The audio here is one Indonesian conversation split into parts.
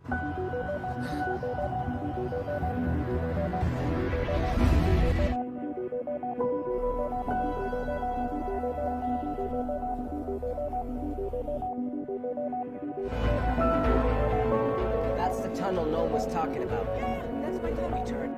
That's the tunnel no one was talking about. Yeah, that's my tummy turn.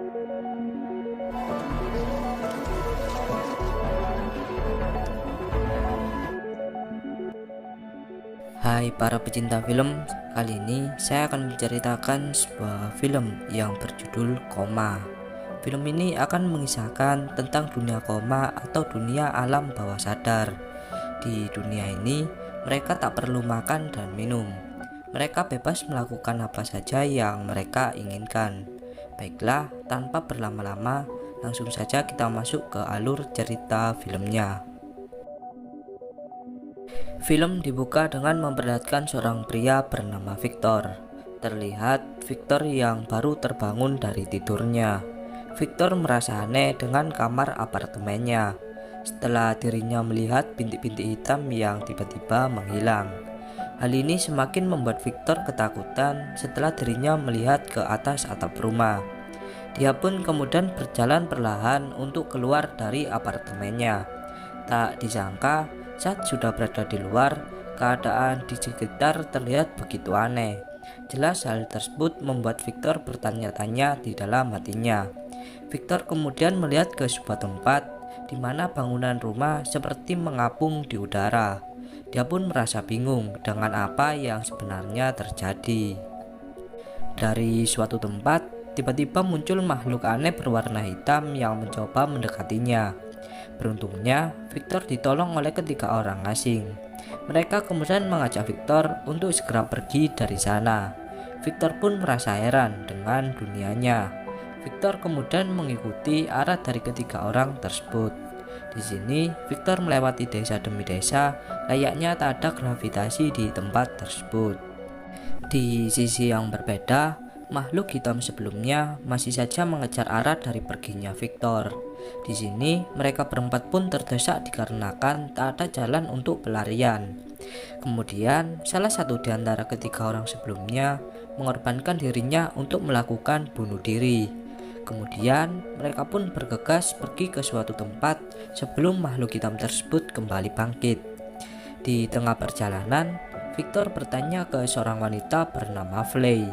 Hai para pecinta film, kali ini saya akan menceritakan sebuah film yang berjudul Koma. Film ini akan mengisahkan tentang dunia koma atau dunia alam bawah sadar. Di dunia ini, mereka tak perlu makan dan minum. Mereka bebas melakukan apa saja yang mereka inginkan. Baiklah, tanpa berlama-lama, langsung saja kita masuk ke alur cerita filmnya. Film dibuka dengan memperlihatkan seorang pria bernama Victor. Terlihat Victor yang baru terbangun dari tidurnya. Victor merasa aneh dengan kamar apartemennya setelah dirinya melihat bintik-bintik hitam yang tiba-tiba menghilang. Hal ini semakin membuat Victor ketakutan setelah dirinya melihat ke atas atap rumah. Dia pun kemudian berjalan perlahan untuk keluar dari apartemennya. Tak disangka, saat sudah berada di luar, keadaan di sekitar terlihat begitu aneh. Jelas hal tersebut membuat Victor bertanya-tanya di dalam hatinya. Victor kemudian melihat ke sebuah tempat di mana bangunan rumah seperti mengapung di udara. Dia pun merasa bingung dengan apa yang sebenarnya terjadi. Dari suatu tempat, tiba-tiba muncul makhluk aneh berwarna hitam yang mencoba mendekatinya. Beruntungnya, Victor ditolong oleh ketiga orang asing. Mereka kemudian mengajak Victor untuk segera pergi dari sana. Victor pun merasa heran dengan dunianya. Victor kemudian mengikuti arah dari ketiga orang tersebut. Di sini, Victor melewati desa demi desa, layaknya tak ada gravitasi di tempat tersebut. Di sisi yang berbeda, makhluk hitam sebelumnya masih saja mengejar arah dari perginya Victor. Di sini, mereka berempat pun terdesak dikarenakan tak ada jalan untuk pelarian. Kemudian, salah satu di antara ketiga orang sebelumnya mengorbankan dirinya untuk melakukan bunuh diri. Kemudian, mereka pun bergegas pergi ke suatu tempat sebelum makhluk hitam tersebut kembali bangkit. Di tengah perjalanan, Victor bertanya ke seorang wanita bernama Flay.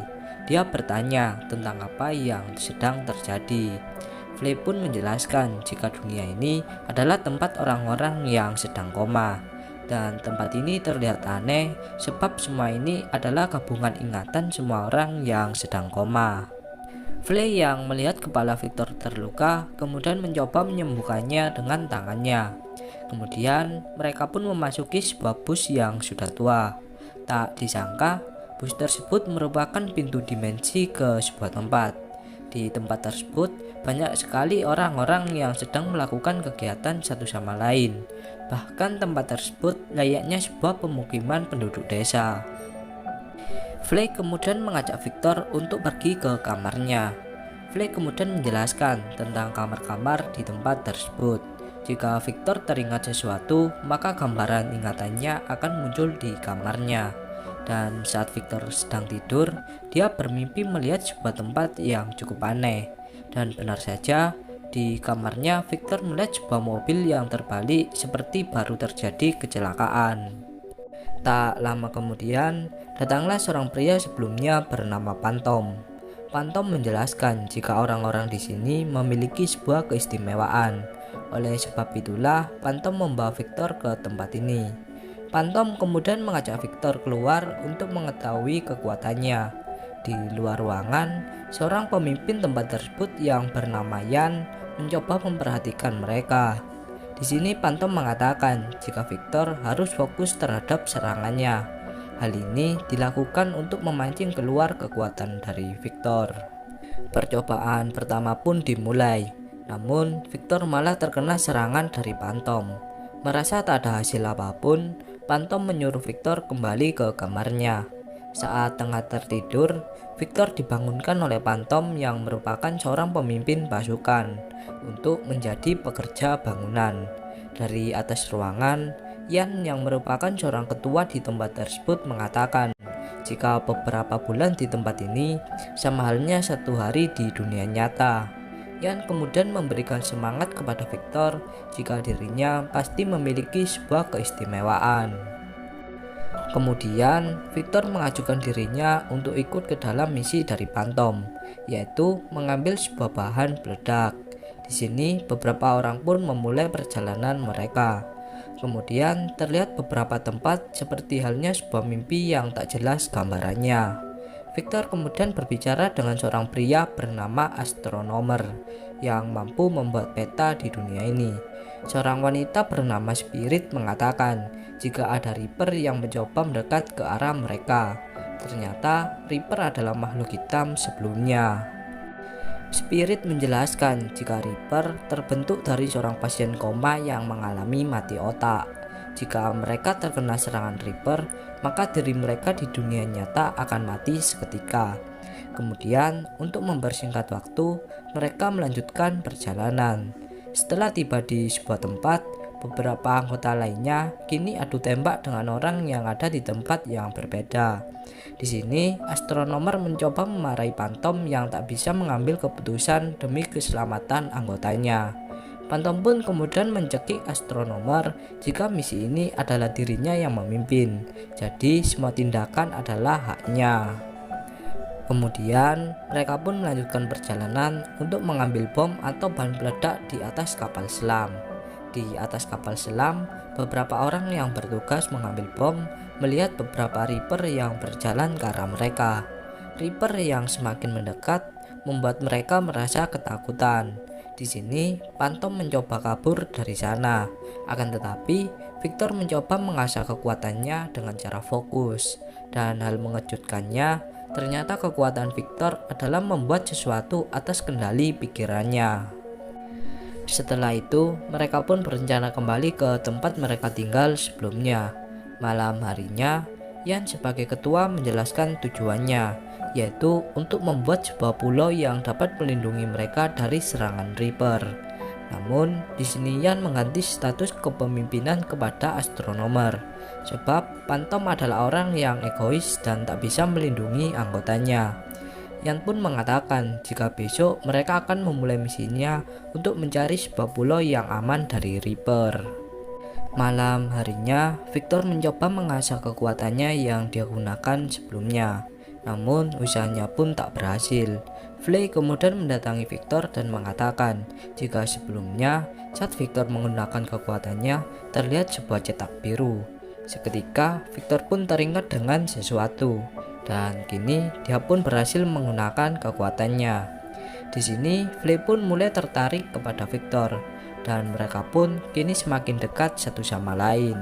Dia bertanya tentang apa yang sedang terjadi. Flay pun menjelaskan jika dunia ini adalah tempat orang-orang yang sedang koma. Dan tempat ini terlihat aneh sebab semua ini adalah gabungan ingatan semua orang yang sedang koma. Flay yang melihat kepala Victor terluka kemudian mencoba menyembuhkannya dengan tangannya. Kemudian mereka pun memasuki sebuah bus yang sudah tua. Tak disangka, bus tersebut merupakan pintu dimensi ke sebuah tempat. Di tempat tersebut banyak sekali orang-orang yang sedang melakukan kegiatan satu sama lain. Bahkan tempat tersebut layaknya sebuah pemukiman penduduk desa. Flay kemudian mengajak Victor untuk pergi ke kamarnya. Flay kemudian menjelaskan tentang kamar-kamar di tempat tersebut. Jika Victor teringat sesuatu, maka gambaran ingatannya akan muncul di kamarnya. Dan saat Victor sedang tidur, dia bermimpi melihat sebuah tempat yang cukup aneh. Dan benar saja, di kamarnya Victor melihat sebuah mobil yang terbalik seperti baru terjadi kecelakaan. Tak lama kemudian, datanglah seorang pria sebelumnya bernama Phantom. Phantom menjelaskan jika orang-orang di sini memiliki sebuah keistimewaan. Oleh sebab itulah, Phantom membawa Victor ke tempat ini. Phantom kemudian mengajak Victor keluar untuk mengetahui kekuatannya. Di luar ruangan, seorang pemimpin tempat tersebut yang bernama Yan mencoba memperhatikan mereka. Di sini Phantom mengatakan jika Victor harus fokus terhadap serangannya. Hal ini dilakukan untuk memancing keluar kekuatan dari Victor. Percobaan pertama pun dimulai, namun Victor malah terkena serangan dari Phantom. Merasa tak ada hasil apapun, Phantom menyuruh Victor kembali ke kamarnya. Saat tengah tertidur, Victor dibangunkan oleh Phantom yang merupakan seorang pemimpin pasukan untuk menjadi pekerja bangunan. Dari atas ruangan, Yan yang merupakan seorang ketua di tempat tersebut mengatakan jika beberapa bulan di tempat ini sama halnya 1 hari di dunia nyata. Ian kemudian memberikan semangat kepada Victor jika dirinya pasti memiliki sebuah keistimewaan. Kemudian Victor mengajukan dirinya untuk ikut ke dalam misi dari Phantom, yaitu mengambil sebuah bahan peledak. Di sini beberapa orang pun memulai perjalanan mereka. Kemudian terlihat beberapa tempat seperti halnya sebuah mimpi yang tak jelas gambarannya. Victor kemudian berbicara dengan seorang pria bernama Astronomer yang mampu membuat peta di dunia ini. Seorang wanita bernama Spirit mengatakan jika ada Reaper yang mencoba mendekat ke arah mereka. Ternyata Reaper adalah makhluk hitam sebelumnya. Spirit menjelaskan jika Reaper terbentuk dari seorang pasien koma yang mengalami mati otak. Jika mereka terkena serangan Reaper, maka diri mereka di dunia nyata akan mati seketika. Kemudian, untuk mempersingkat waktu, mereka melanjutkan perjalanan. Setelah tiba di sebuah tempat, beberapa anggota lainnya kini adu tembak dengan orang yang ada di tempat yang berbeda. Di sini, Astronomer mencoba memarahi Phantom yang tak bisa mengambil keputusan demi keselamatan anggotanya. Phantom pun kemudian mencekik Astronomer jika misi ini adalah dirinya yang memimpin, jadi semua tindakan adalah haknya. Kemudian mereka pun melanjutkan perjalanan untuk mengambil bom atau bahan peledak di atas kapal selam. Di atas kapal selam, beberapa orang yang bertugas mengambil bom melihat beberapa Reaper yang berjalan ke arah mereka. Reaper yang semakin mendekat membuat mereka merasa ketakutan. Di sini, Phantom mencoba kabur dari sana. Akan tetapi, Victor mencoba mengasah kekuatannya dengan cara fokus. Dan hal mengejutkannya, ternyata kekuatan Victor adalah membuat sesuatu atas kendali pikirannya. Setelah itu, mereka pun berencana kembali ke tempat mereka tinggal sebelumnya. Malam harinya, Ian sebagai ketua menjelaskan tujuannya, yaitu untuk membuat sebuah pulau yang dapat melindungi mereka dari serangan Reaper. Namun, di sini Ian mengganti status kepemimpinan kepada Astronomer, sebab Phantom adalah orang yang egois dan tak bisa melindungi anggotanya. Ian pun mengatakan jika besok mereka akan memulai misinya untuk mencari sebuah pulau yang aman dari Reaper. Malam harinya, Victor mencoba mengasah kekuatannya yang dia gunakan sebelumnya. Namun usahanya pun tak berhasil. Flay kemudian mendatangi Victor dan mengatakan jika sebelumnya saat Victor menggunakan kekuatannya terlihat sebuah cetak biru. Seketika Victor pun teringat dengan sesuatu dan kini dia pun berhasil menggunakan kekuatannya. Di sini Flay pun mulai tertarik kepada Victor dan mereka pun kini semakin dekat satu sama lain.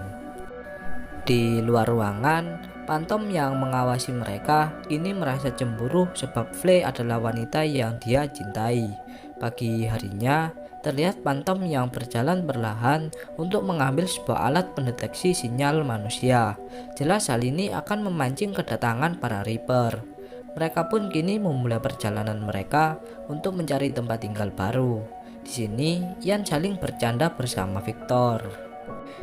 Di luar ruangan, Phantom yang mengawasi mereka kini merasa cemburu sebab Flay adalah wanita yang dia cintai. Pagi harinya, terlihat Phantom yang berjalan perlahan untuk mengambil sebuah alat pendeteksi sinyal manusia. Jelas hal ini akan memancing kedatangan para Reaper. Mereka pun kini memulai perjalanan mereka untuk mencari tempat tinggal baru. Di sini, Ian saling bercanda bersama Victor.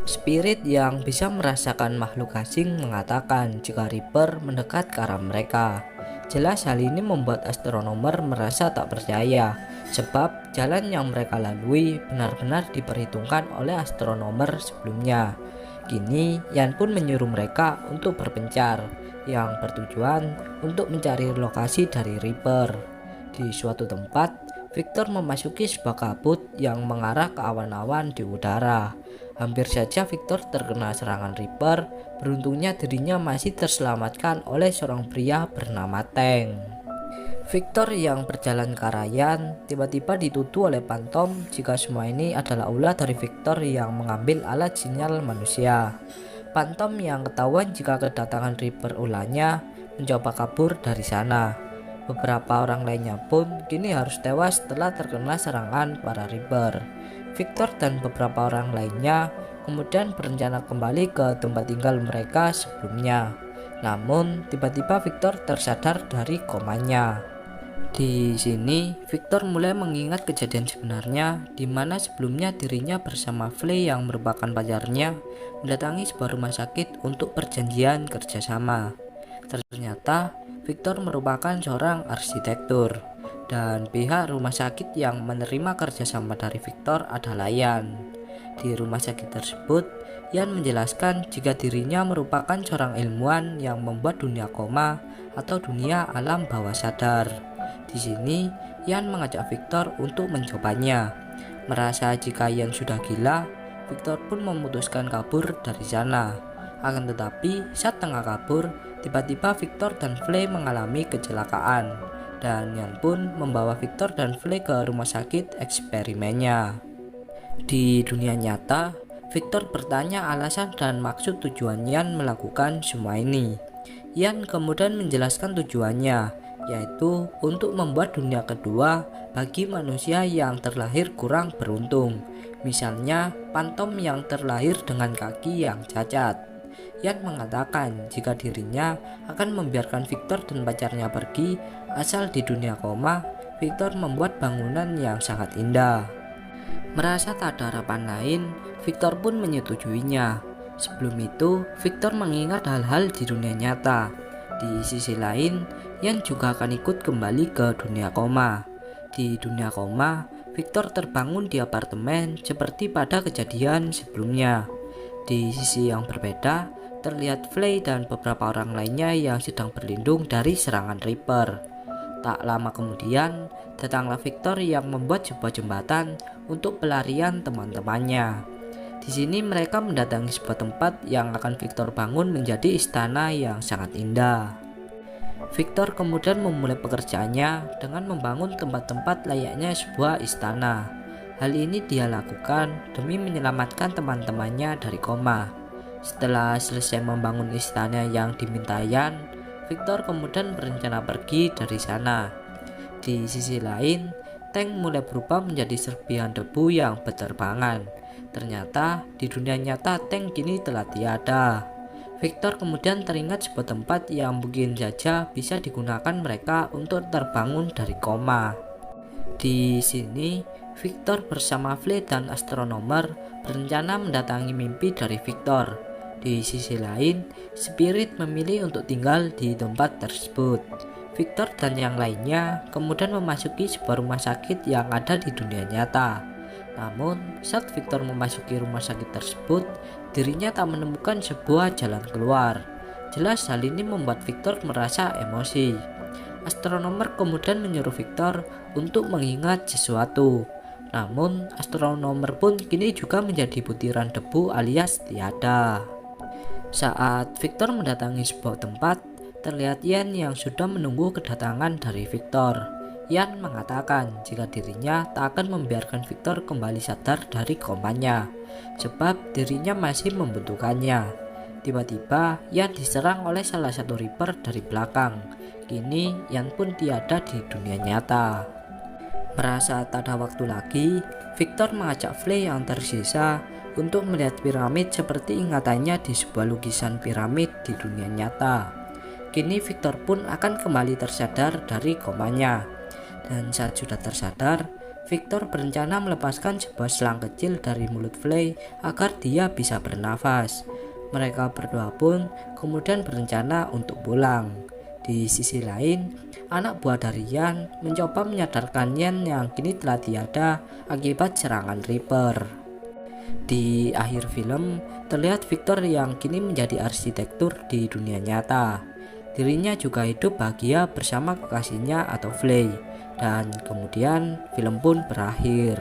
Spirit yang bisa merasakan makhluk asing mengatakan jika Reaper mendekat ke arah mereka. Jelas hal ini membuat Astronomer merasa tak percaya, sebab jalan yang mereka lalui benar-benar diperhitungkan oleh Astronomer sebelumnya. Kini, Ian pun menyuruh mereka untuk berpencar, yang bertujuan untuk mencari lokasi dari Reaper. Di suatu tempat, Victor memasuki sebuah kabut yang mengarah ke awan-awan di udara. Hampir saja Victor terkena serangan Reaper, beruntungnya dirinya masih terselamatkan oleh seorang pria bernama Tank. Victor yang berjalan ke arah Ian tiba-tiba dituduh oleh Phantom jika semua ini adalah ulah dari Victor yang mengambil alat sinyal manusia. Phantom yang ketahuan jika kedatangan Reaper ulahnya mencoba kabur dari sana. Beberapa orang lainnya pun kini harus tewas setelah terkena serangan para Reaper. Victor dan beberapa orang lainnya kemudian berencana kembali ke tempat tinggal mereka sebelumnya. Namun tiba-tiba Victor tersadar dari komanya. Di sini Victor mulai mengingat kejadian sebenarnya di mana sebelumnya dirinya bersama Flay yang merupakan pacarnya mendatangi sebuah rumah sakit untuk perjanjian kerjasama. Ternyata Victor merupakan seorang arsitektur, dan pihak rumah sakit yang menerima kerjasama dari Victor adalah Ian. Di rumah sakit tersebut, Ian menjelaskan jika dirinya merupakan seorang ilmuwan yang membuat dunia koma atau dunia alam bawah sadar. Di sini, Ian mengajak Victor untuk mencobanya. Merasa jika Ian sudah gila, Victor pun memutuskan kabur dari sana. Akan tetapi, saat tengah kabur, tiba-tiba Victor dan Flay mengalami kecelakaan, dan Ian pun membawa Victor dan Flay ke rumah sakit eksperimennya. Di dunia nyata, Victor bertanya alasan dan maksud tujuan Ian melakukan semua ini. Ian kemudian menjelaskan tujuannya, yaitu untuk membuat dunia kedua bagi manusia yang terlahir kurang beruntung, misalnya Phantom yang terlahir dengan kaki yang cacat. Ian mengatakan jika dirinya akan membiarkan Victor dan pacarnya pergi, asal di dunia koma, Victor membuat bangunan yang sangat indah. Merasa tak ada harapan lain, Victor pun menyetujuinya. Sebelum itu, Victor mengingat hal-hal di dunia nyata. Di sisi lain, Ian juga akan ikut kembali ke dunia koma. Di dunia koma, Victor terbangun di apartemen seperti pada kejadian sebelumnya. Di sisi yang berbeda, terlihat Flay dan beberapa orang lainnya yang sedang berlindung dari serangan Reaper. Tak lama kemudian, datanglah Victor yang membuat sebuah jembatan untuk pelarian teman-temannya. Di sini mereka mendatangi sebuah tempat yang akan Victor bangun menjadi istana yang sangat indah. Victor kemudian memulai pekerjaannya dengan membangun tempat-tempat layaknya sebuah istana. Hal ini dia lakukan demi menyelamatkan teman-temannya dari koma. Setelah selesai membangun istana yang diminta Ian, Victor kemudian berencana pergi dari sana. Di sisi lain, tank mulai berubah menjadi serpihan debu yang berterbangan. Ternyata di dunia nyata tank kini telah tiada. Victor kemudian teringat sebuah tempat yang mungkin saja bisa digunakan mereka untuk terbangun dari koma. Di sini, Victor bersama Flay dan astronomer berencana mendatangi mimpi dari Victor. Di sisi lain, Spirit memilih untuk tinggal di tempat tersebut. Victor dan yang lainnya kemudian memasuki sebuah rumah sakit yang ada di dunia nyata. Namun, saat Victor memasuki rumah sakit tersebut, dirinya tak menemukan sebuah jalan keluar. Jelas hal ini membuat Victor merasa emosi. Astronomer kemudian menyuruh Victor untuk mengingat sesuatu. Namun, astronomer pun kini juga menjadi butiran debu alias tiada. Saat Victor mendatangi sebuah tempat, terlihat Ian yang sudah menunggu kedatangan dari Victor. Ian mengatakan jika dirinya tak akan membiarkan Victor kembali sadar dari komanya, sebab dirinya masih membutuhkannya. Tiba-tiba Ian diserang oleh salah satu Reaper dari belakang. Kini Ian pun tiada di dunia nyata. Merasa tak ada waktu lagi, Victor mengajak Flay yang tersisa untuk melihat piramid seperti ingatannya di sebuah lukisan piramid di dunia nyata. Kini Victor pun akan kembali tersadar dari komanya. Dan saat sudah tersadar, Victor berencana melepaskan sebuah selang kecil dari mulut Flay agar dia bisa bernafas. Mereka berdua pun kemudian berencana untuk pulang. Di sisi lain, anak buah dari Ian mencoba menyadarkan Ian yang kini telah tiada akibat serangan Reaper. Di akhir film, terlihat Victor yang kini menjadi arsitektur di dunia nyata. Dirinya juga hidup bahagia bersama kekasihnya atau Flay. Dan kemudian film pun berakhir.